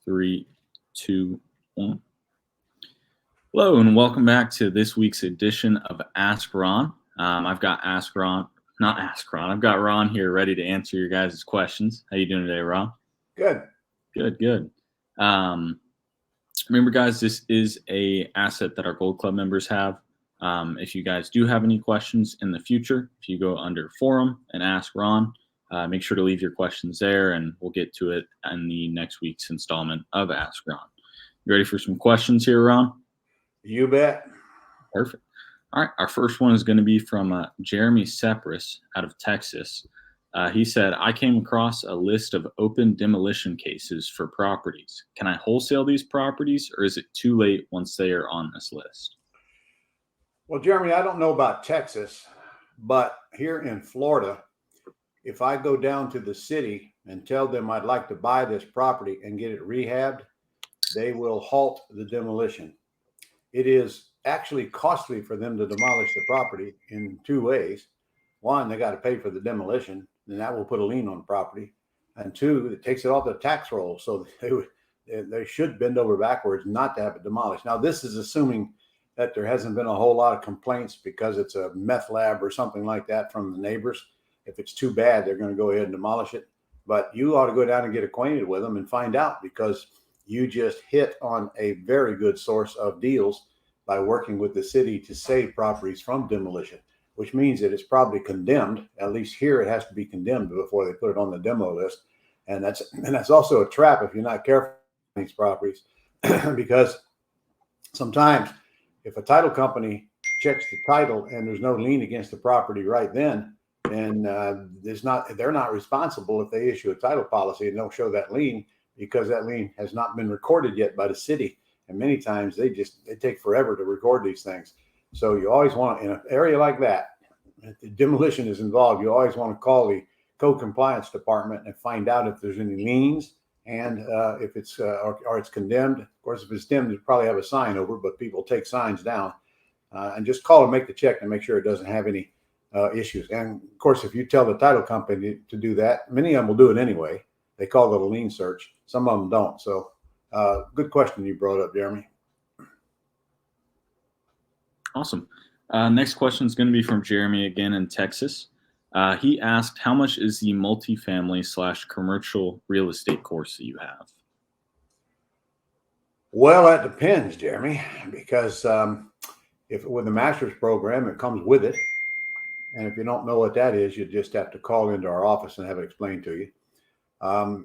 3, 2, 1. Hello, and welcome back to this week's edition of Ask Ron. I've got I've got Ron here ready to answer your guys' questions. How you doing today, Ron? Good. Good. Remember, guys, this is a asset that our Gold Club members have. If you guys do have any questions in the future, if you go under Forum and Ask Ron, make sure to leave your questions there, and we'll get to it in the next week's installment of Ask Ron. You ready for some questions here, Ron? You bet. Perfect. All right. Our first one is going to be from Jeremy Cepress out of Texas. He said, I came across a list of open demolition cases for properties. Can I wholesale these properties, or is it too late once they are on this list? Well, Jeremy, I don't know about Texas, but here in Florida, if I go down to the city and tell them I'd like to buy this property and get it rehabbed, they will halt the demolition. It is actually costly for them to demolish the property in two ways. One, they got to pay for the demolition, and that will put a lien on the property. And two, it takes it off the tax roll. So they should bend over backwards not to have it demolished. Now, this is assuming that there hasn't been a whole lot of complaints because it's a meth lab or something like that from the neighbors. If it's too bad, they're going to go ahead and demolish it. But you ought to go down and get acquainted with them and find out, because you just hit on a very good source of deals by working with the city to save properties from demolition, which means that it's probably condemned. At least here, it has to be condemned before they put it on the demo list. And that's also a trap if you're not careful on these properties, because sometimes if a title company checks the title and there's no lien against the property right then they're not responsible if they issue a title policy and don't show that lien, because that lien has not been recorded yet by the city. And many times they take forever to record these things. So you always want, in an area like that, if the demolition is involved, you always want to call the code compliance department and find out if there's any liens, and if it's or it's condemned. Of course, if it's condemned, you probably have a sign over, but people take signs down, and just call and make the check and make sure it doesn't have any issues. And of course, if you tell the title company to do that, many of them will do it anyway. They call it a lien search. Some of them don't. So good question you brought up, Jeremy. Awesome. Next question is going to be from Jeremy again in Texas. He asked, how much is the multifamily / commercial real estate course that you have? Well, that depends, Jeremy, because if with the master's program, it comes with it. And if you don't know what that is, you just have to call into our office and have it explained to you.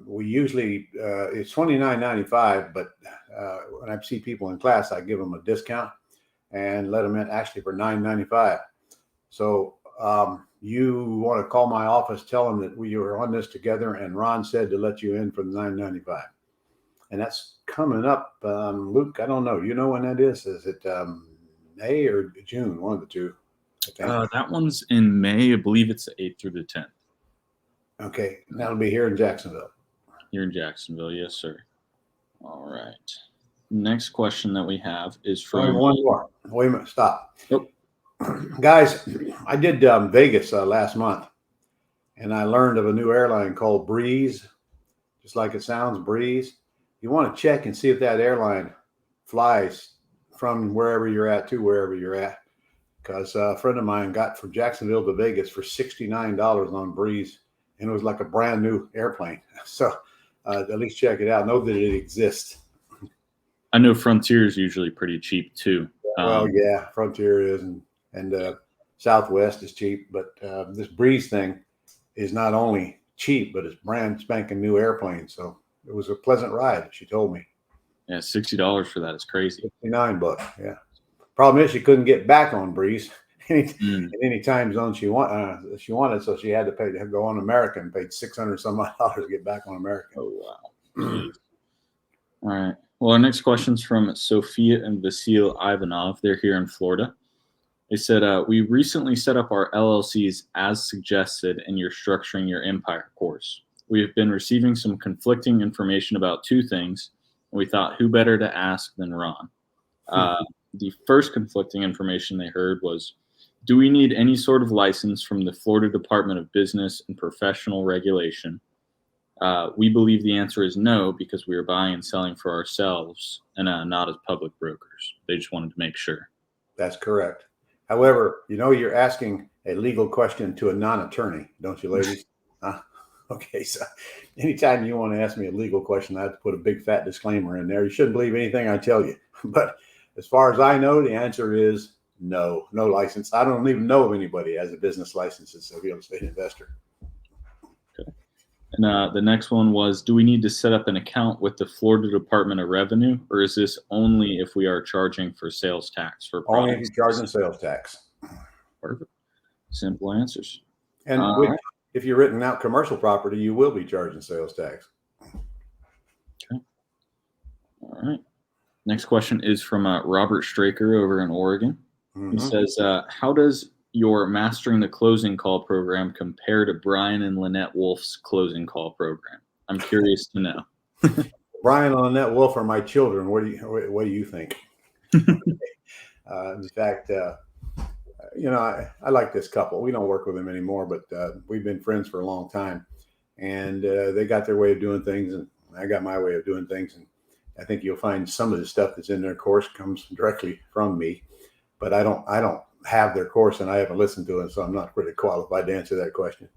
We usually, it's $29.95, but when I see people in class, I give them a discount and let them in actually for $9.95. So you want to call my office, tell them that we were on this together, and Ron said to let you in for the $9.95. And that's coming up, Luke, I don't know. You know when that is? Is it May or June? One of the two, I think. That one's in May. I believe it's the 8th through the 10th. Okay, that'll be here in Jacksonville. Here in Jacksonville, yes, sir. All right. Next question that we have is from... One more. Wait a minute, stop. Nope. Guys, I did Vegas last month, and I learned of a new airline called Breeze, just like it sounds, Breeze. You want to check and see if that airline flies from wherever you're at to wherever you're at, because a friend of mine got from Jacksonville to Vegas for $69 on Breeze. And it was like a brand new airplane. So at least check it out. Know that it exists. I know Frontier is usually pretty cheap too. Well, yeah, Frontier is, and Southwest is cheap. But this Breeze thing is not only cheap, but it's brand spanking new airplane. So it was a pleasant ride, she told me. Yeah, $60 for that is crazy. $59, yeah. Problem is she couldn't get back on Breeze. In any time zone she wanted, so she had to go on American and paid $600 some odd to get back on American. Oh wow! All right. Well, our next question is from Sophia and Vasil Ivanov. They're here in Florida. They said, "We recently set up our LLCs as suggested in your Structuring Your Empire course. We have been receiving some conflicting information about two things, and we thought, who better to ask than Ron?" The first conflicting information they heard was, do we need any sort of license from the Florida Department of Business and Professional Regulation? We believe the answer is no because we are buying and selling for ourselves and not as public brokers. They just wanted to make sure. That's correct. However, you're asking a legal question to a non-attorney, don't you, ladies? Okay, so anytime you want to ask me a legal question, I have to put a big fat disclaimer in there. You shouldn't believe anything I tell you. But as far as I know, the answer is no license. I don't even know of anybody has a business license as a real estate investor. Okay. And the next one was, do we need to set up an account with the Florida Department of Revenue, or is this only if we are charging for sales tax for Only if products? you're charging sales tax. Perfect. Simple answers. And if you're renting out commercial property, you will be charging sales tax. Okay. All right. Next question is from Robert Straker over in Oregon. He says, how does your Mastering the Closing Call program compare to Brian and Lynette Wolf's closing call program? I'm curious to know. Brian and Lynette Wolf are my children. What do you think? In fact, I like this couple. We don't work with them anymore, but we've been friends for a long time. And they got their way of doing things, and I got my way of doing things. And I think you'll find some of the stuff that's in their course comes directly from me. But I don't have their course, and I haven't listened to it, so I'm not really qualified to answer that question.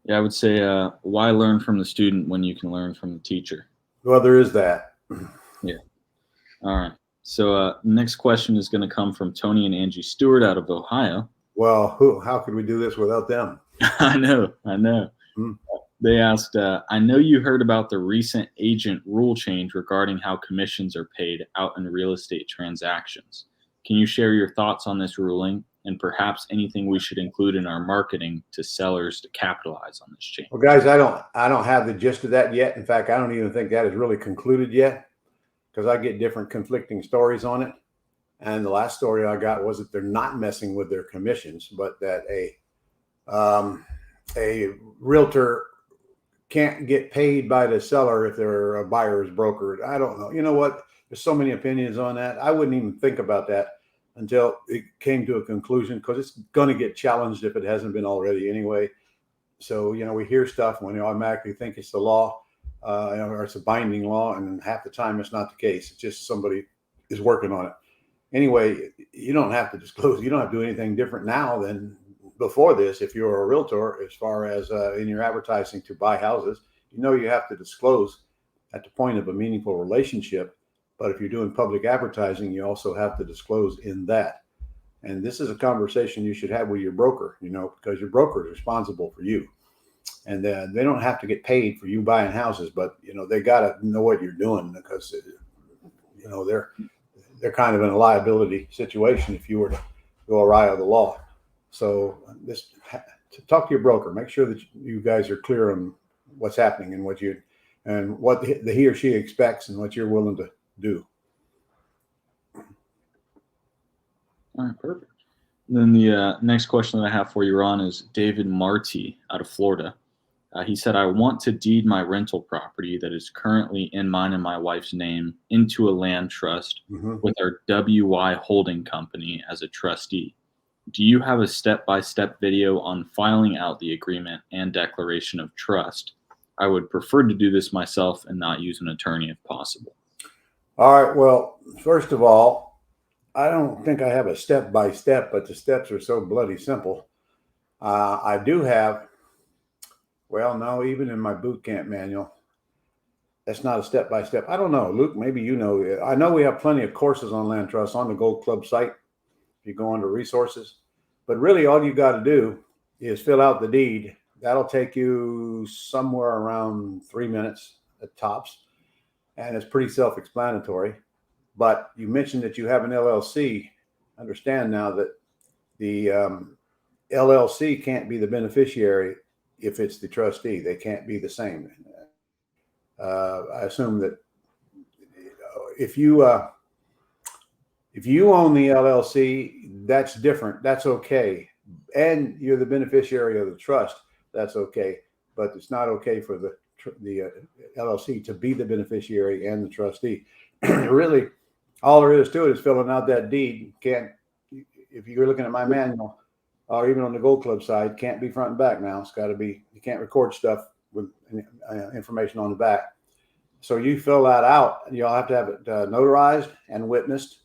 Yeah, I would say, why learn from the student when you can learn from the teacher? Well, there is that. Yeah. All right. So next question is going to come from Tony and Angie Stewart out of Ohio. Well, how could we do this without them? I know. They asked, I know you heard about the recent agent rule change regarding how commissions are paid out in real estate transactions. Can you share your thoughts on this ruling and perhaps anything we should include in our marketing to sellers to capitalize on this change? Well, guys, I don't have the gist of that yet. In fact, I don't even think that is really concluded yet, because I get different conflicting stories on it. And the last story I got was that they're not messing with their commissions, but that a realtor can't get paid by the seller if they're a buyer's broker. I don't know. You know what? There's so many opinions on that. I wouldn't even think about that until it came to a conclusion, because it's going to get challenged if it hasn't been already anyway. So, we hear stuff when we automatically think it's the law, or it's a binding law, and half the time it's not the case. It's just somebody is working on it. Anyway, you don't have to disclose. You don't have to do anything different now than before this. If you're a realtor, as far as in your advertising to buy houses, you have to disclose at the point of a meaningful relationship. But if you're doing public advertising, you also have to disclose in that. And this is a conversation you should have with your broker, because your broker is responsible for you. And they don't have to get paid for you buying houses, but, they got to know what you're doing, because, they're kind of in a liability situation if you were to go awry with the law. So talk to your broker. Make sure that you guys are clear on what's happening and what he or she expects and what you're willing to do. All right, perfect. And then the next question that I have for you, Ron, is David Marti out of Florida. He said, I want to deed my rental property that is currently in mine and my wife's name into a land trust with our WY holding company as a trustee. Do you have a step-by-step video on filing out the agreement and declaration of trust? I would prefer to do this myself and not use an attorney if possible. All right. Well, first of all, I don't think I have a step-by-step, but the steps are so bloody simple. I do have, no, even in my boot camp manual, that's not a step-by-step. I don't know. Luke, maybe you know. I know we have plenty of courses on land trust on the Gold Club site. You go under resources, but really all you got to do is fill out the deed. That'll take you somewhere around 3 minutes at tops, and it's pretty self-explanatory. But you mentioned that you have an LLC. Understand now that the LLC can't be the beneficiary if it's the trustee. They can't be the same. I assume that if you own the LLC, that's different. That's okay. And you're the beneficiary of the trust. That's okay. But it's not okay for the LLC to be the beneficiary and the trustee. Really, all there is to it is filling out that deed. If you're looking at my manual, or even on the Gold Club side, can't be front and back now. It's got to be, you can't record stuff with information on the back. So you fill that out, and you'll have to have it notarized and witnessed.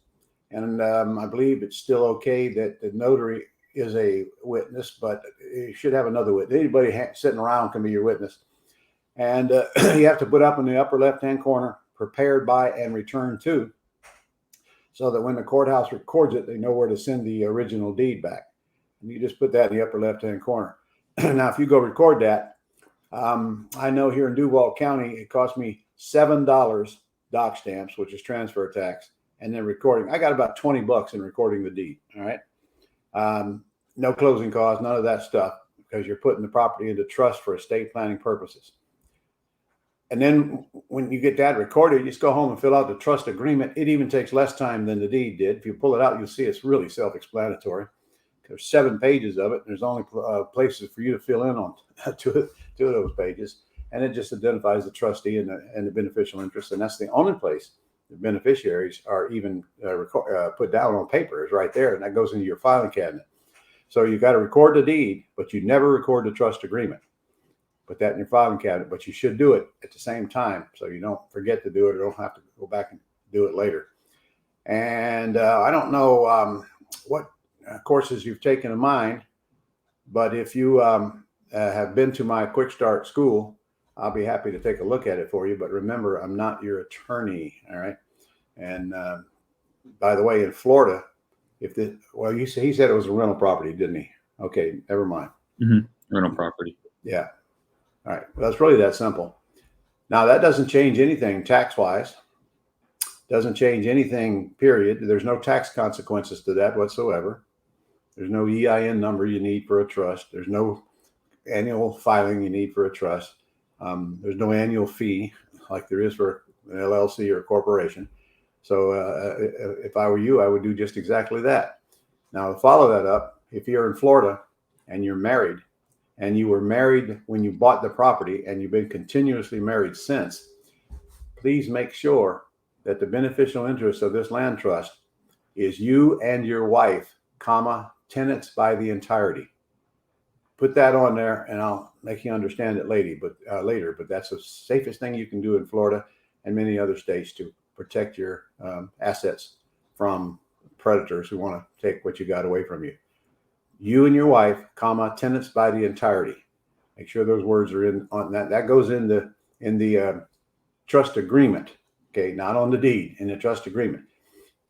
And I believe it's still okay that the notary is a witness, but you should have another witness. Anybody sitting around can be your witness. And you have to put up in the upper left-hand corner, prepared by and returned to, so that when the courthouse records it, they know where to send the original deed back. And you just put that in the upper left-hand corner. Now, if you go record that, I know here in Duval County, it cost me $7 doc stamps, which is transfer tax, and then recording. I got about $20 in recording the deed. All right. No closing costs, none of that stuff, because you're putting the property into trust for estate planning purposes. And then when you get that recorded, you just go home and fill out the trust agreement. It even takes less time than the deed did. If you pull it out, you'll see it's really self-explanatory. There's 7 pages of it. There's only places for you to fill in on two of those pages. And it just identifies the trustee and the beneficial interest. And that's the only place the beneficiaries are even put down on paper, is right there. And that goes into your filing cabinet. So you got to record the deed, but you never record the trust agreement. Put that in your filing cabinet, but you should do it at the same time so you don't forget to do it or don't have to go back and do it later. And I don't know what courses you've taken in mind, but if you have been to my Quick Start school, I'll be happy to take a look at it for you. But remember, I'm not your attorney. All right. And by the way, in Florida, he said it was a rental property, didn't he? Okay, never mind. Mm-hmm. Rental property. Yeah. All right. Well, it's really that simple. Now, that doesn't change anything tax-wise. Doesn't change anything, period. There's no tax consequences to that whatsoever. There's no EIN number you need for a trust. There's no annual filing you need for a trust. There's no annual fee like there is for an LLC or a corporation. So if I were you, I would do just exactly that. Now, to follow that up, if you're in Florida and you're married, and you were married when you bought the property and you've been continuously married since, please make sure that the beneficial interest of this land trust is you and your wife, tenants by the entirety. Put that on there, and I'll make you understand it later. But that's the safest thing you can do in Florida and many other states to protect your assets from predators who want to take what you got away from you. You and your wife, tenants by the entirety. Make sure those words are in on that. That goes in the trust agreement. Okay, not on the deed, in the trust agreement.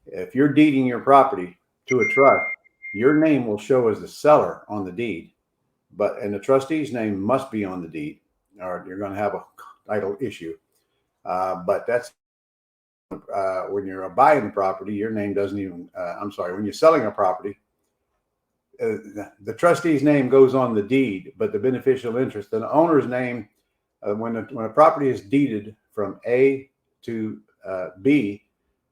If you're deeding your property to a trust, your name will show as the seller on the deed, and the trustee's name must be on the deed, or you're going to have a title issue. But that's when you're buying the property, your name doesn't even. When you're selling a property, the trustee's name goes on the deed, but the beneficial interest, the owner's name, when a property is deeded from A to B,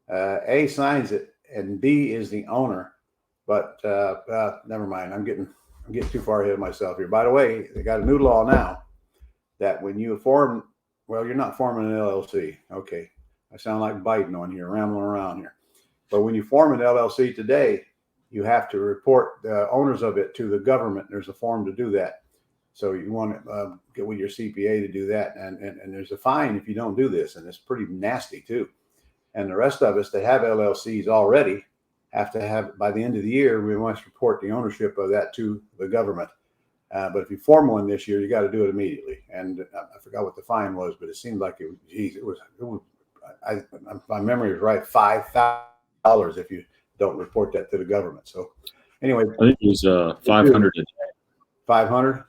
A signs it and B is the owner. But never mind. I'm getting too far ahead of myself here. By the way, they got a new law now that when you form, well, you're not forming an LLC. Okay, I sound like Biden on here, rambling around here. But when you form an LLC today, you have to report the owners of it to the government. There's a form to do that. So you want to get with your CPA to do that. And there's a fine if you don't do this. And it's pretty nasty too. And the rest of us that have LLCs already have to have, by the end of the year, we must report the ownership of that to the government. But if you form one this year, you got to do it immediately. And I forgot what the fine was, but it seemed like my memory is right, $5,000 if you don't report that to the government. So anyway, I think it was 500 a day. 500?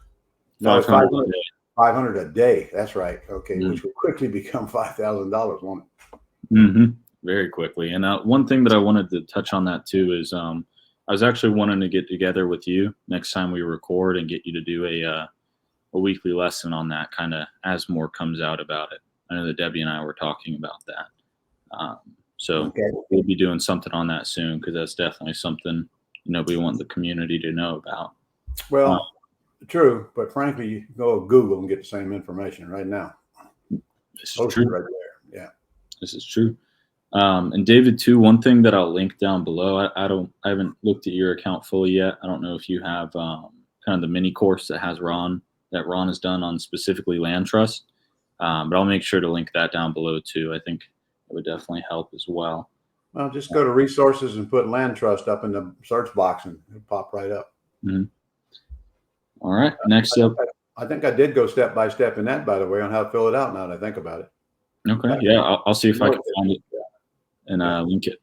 No, 500 a day. 500 a day. That's right. Okay, which will quickly become $5,000, won't it? Mm-hmm. Very quickly. And one thing that I wanted to touch on that too is I was actually wanting to get together with you next time we record and get you to do a weekly lesson on that, kind of as more comes out about it. I know that Debbie and I were talking about that. So we'll be doing something on that soon, because that's definitely something, we want the community to know about. Well, true, but frankly, you can go to Google and get the same information right now. This is true. Right there. Yeah. This is true. And David, too, one thing that I'll link down below. I haven't looked at your account fully yet. I don't know if you have kind of the mini course that Ron has done on specifically land trust. But I'll make sure to link that down below too. I think it would definitely help as well. Well, just go to resources and put land trust up in the search box and it'll pop right up. Mm-hmm. All right. Next up. I think I did go step by step in that, by the way, on how to fill it out now that I think about it. Okay. Yeah. I'll see if I can find it and link it.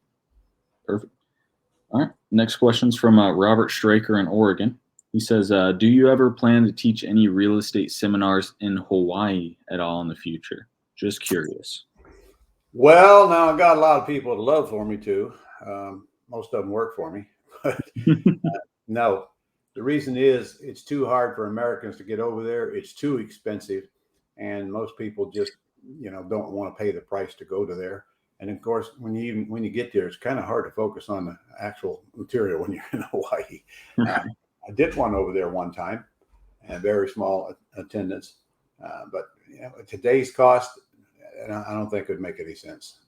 Perfect. All right. Next question's from Robert Straker in Oregon. He says, do you ever plan to teach any real estate seminars in Hawaii at all in the future? Just curious. Well, now I got a lot of people that love for me too. Most of them work for me. But no, the reason is it's too hard for Americans to get over there. It's too expensive. And most people just, don't want to pay the price to go to there. And of course, when you get there, it's kind of hard to focus on the actual material when you're in Hawaii. I did one over there one time, and very small attendance. But today's cost, I don't think it would make any sense.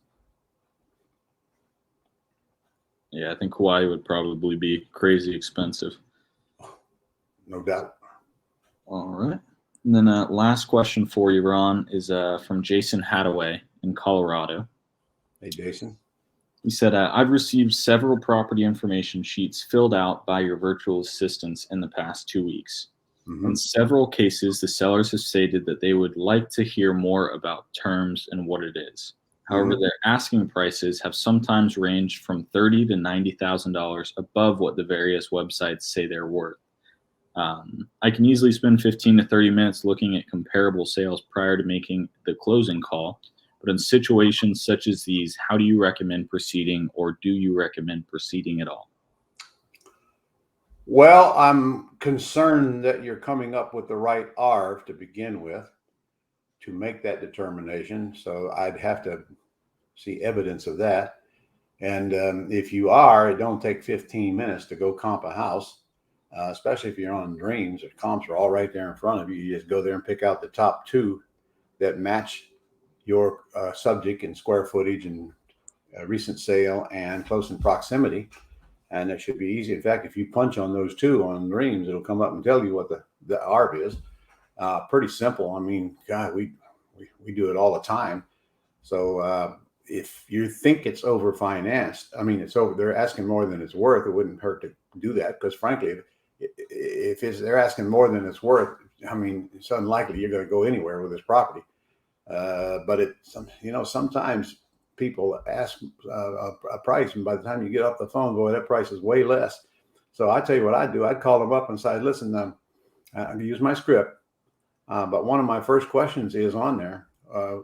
Yeah, I think Hawaii would probably be crazy expensive. No doubt. All right. And then last question for you, Ron, is from Jason Hattaway in Colorado. Hey, Jason. He said, I've received several property information sheets filled out by your virtual assistants in the past 2 weeks. Mm-hmm. In several cases, the sellers have stated that they would like to hear more about terms and what it is. However, their asking prices have sometimes ranged from $30,000 to $90,000 above what the various websites say they're worth. I can easily spend 15 to 30 minutes looking at comparable sales prior to making the closing call. But in situations such as these, how do you recommend proceeding, or do you recommend proceeding at all? Well, I'm concerned that you're coming up with the right ARV to begin with to make that determination. So I'd have to see evidence of that. And if you are, it don't take 15 minutes to go comp a house, especially if you're on Dreams. The comps are all right there in front of you. You just go there and pick out the top two that match your subject and square footage and recent sale and close in proximity. And it should be easy. In fact, if you punch on those two on Dreams, it'll come up and tell you what the ARV is. Pretty simple. I mean, God, we do it all the time. So if you think it's over financed, I mean, it's over, they're asking more than it's worth. It wouldn't hurt to do that, because frankly, if they're asking more than it's worth, I mean, it's unlikely you're going to go anywhere with this property. But sometimes people ask a price, and by the time you get off the phone, boy, that price is way less. So I tell you what I do. I'd call them up and say, listen, I'm going to use my script. But one of my first questions is on there.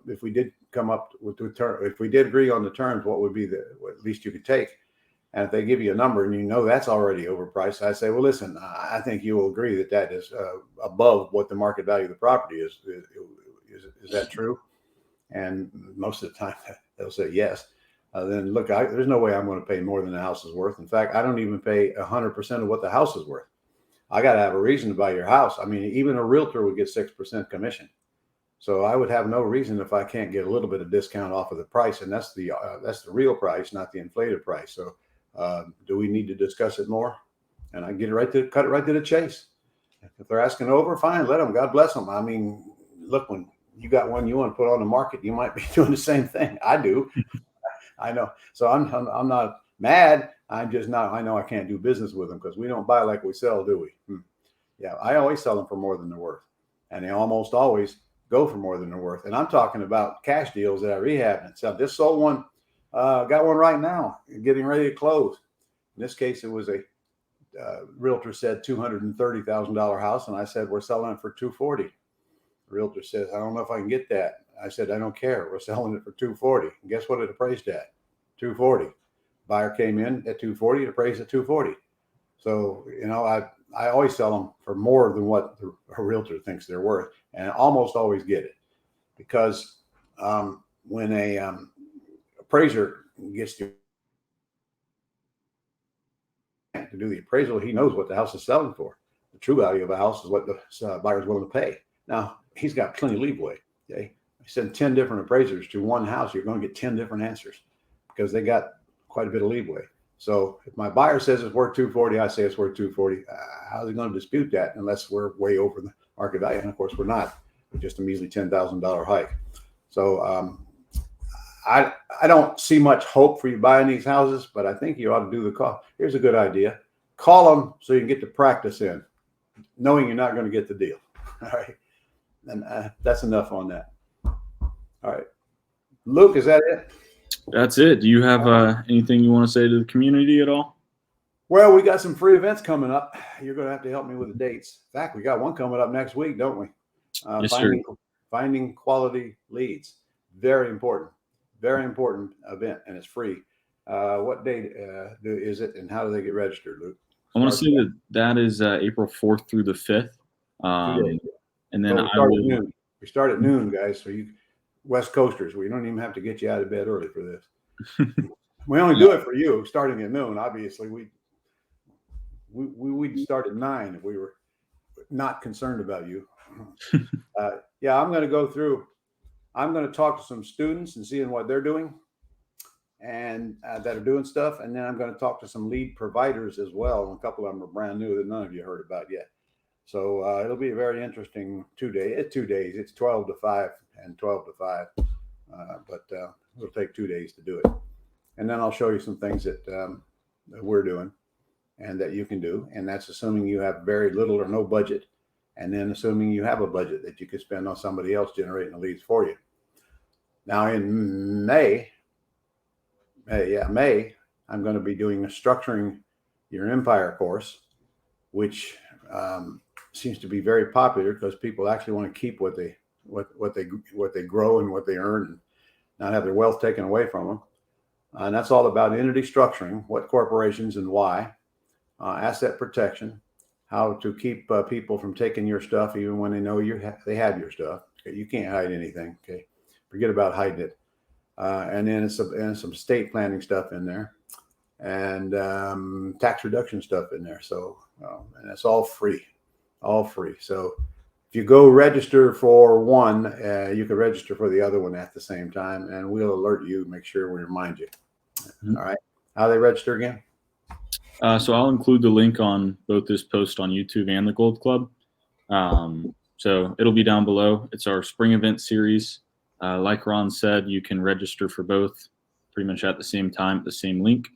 If we did come up with the term, if we did agree on the terms, what would be the at least you could take? And if they give you a number and that's already overpriced, I say, well, listen, I think you will agree that is above what the market value of the property is. Is that true? And most of the time they'll say yes. Then look, there's no way I'm going to pay more than the house is worth. In fact, I don't even pay 100% of what the house is worth. I got to have a reason to buy your house. I mean, even a realtor would get 6% commission. So I would have no reason if I can't get a little bit of discount off of the price. And that's the real price, not the inflated price. So do we need to discuss it more? And I cut it right to the chase. If they're asking over, fine, let them. God bless them. I mean, look, when you got one you want to put on the market, you might be doing the same thing. I do. I know. So I'm not mad. I'm just not. I know I can't do business with them because we don't buy like we sell, do we? Yeah, I always sell them for more than they're worth, and they almost always go for more than they're worth. And I'm talking about cash deals that I rehab. And so this sold one, got one right now, getting ready to close. In this case, it was a realtor said $230,000 house, and I said we're selling it for $240,000. The realtor says, I don't know if I can get that. I said, I don't care. We're selling it for $240,000. And guess what it appraised at? $240,000. Buyer came in at $240,000. It appraised at $240,000. So I always sell them for more than what a realtor thinks they're worth, and I almost always get it, because when a appraiser gets to do the appraisal, he knows what the house is selling for. The true value of a house is what the buyer is willing to pay. Now, he's got plenty of leeway. Okay, I send 10 different appraisers to one house, you're going to get 10 different answers, because they got quite a bit of leeway. So if my buyer says it's worth 240, I say it's worth 240. How's he going to dispute that unless we're way over the market value? And of course, we're not. We're just a measly $10,000 hike. So I don't see much hope for you buying these houses, but I think you ought to do the call. Here's a good idea. Call them so you can get the practice in, knowing you're not going to get the deal. All right. And that's enough on that. All right. Luke, is that it? That's it. Do you have anything you want to say to the community at all? Well, we got some free events coming up. You're going to have to help me with the dates. In fact, we got one coming up next week, don't we? Yes, sir. Finding quality leads. Very important event, and it's free. What date is it, and how do they get registered, Luke? I want to say that is April 4th through the 5th. And then we start at noon, guys. So you West Coasters, we don't even have to get you out of bed early for this. We only do it for you, starting at noon. Obviously, we'd start at 9 if we were not concerned about you. Yeah, I'm going to go through. I'm going to talk to some students and seeing what they're doing, and that are doing stuff. And then I'm going to talk to some lead providers as well. And a couple of them are brand new that none of you heard about yet. So it'll be a very interesting 2 day. It's 2 days. It's 12 to 5 and 12 to 5. But it'll take 2 days to do it. And then I'll show you some things that we're doing and that you can do. And that's assuming you have very little or no budget. And then assuming you have a budget that you could spend on somebody else generating the leads for you. Now in May, I'm going to be doing a Structuring Your Empire course, which seems to be very popular because people actually want to keep what they grow and what they earn, and not have their wealth taken away from them. And that's all about entity structuring, what corporations and why, asset protection, how to keep people from taking your stuff even when they know they have your stuff. Okay? You can't hide anything. Okay, forget about hiding it. And then some estate planning stuff in there, and tax reduction stuff in there. So and it's all free. So if you go register for one, you can register for the other one at the same time, and we'll alert you, make sure we remind you. Mm-hmm. All right. How do they register again? So I'll include the link on both this post on YouTube and the Gold Club. So it'll be down below. It's our spring event series. Like Ron said, you can register for both pretty much at the same time, at the same link.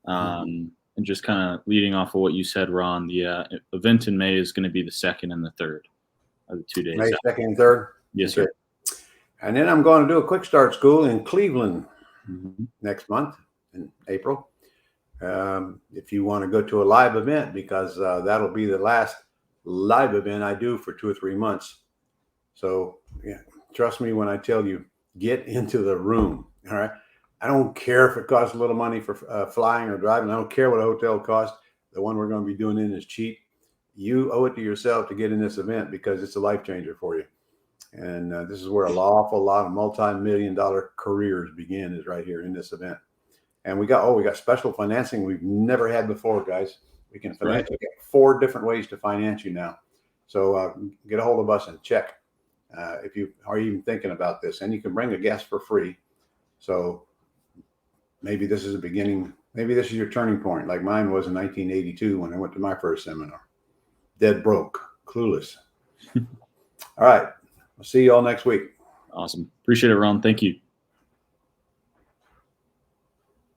And just kind of leading off of what you said, Ron, the event in May is going to be the 2nd and the 3rd of the 2 days. May 2nd and 3rd? Yes, sir. And then I'm going to do a quick start school in Cleveland next month in April. If you want to go to a live event, because that'll be the last live event I do for 2 or 3 months. So yeah, trust me when I tell you, get into the room. All right. I don't care if it costs a little money for flying or driving. I don't care what a hotel costs. The one we're going to be doing in is cheap. You owe it to yourself to get in this event because it's a life changer for you. And this is where an awful lot of multi-million-dollar careers begin, is right here in this event. And we got special financing we've never had before, guys. We can finance. We got 4 different ways to finance you now. So get a hold of us and check if you are even thinking about this. And you can bring a guest for free. So maybe this is a beginning. Maybe this is your turning point, like mine was in 1982 when I went to my first seminar. Dead broke, clueless. All right. I'll see you all next week. Awesome. Appreciate it, Ron. Thank you.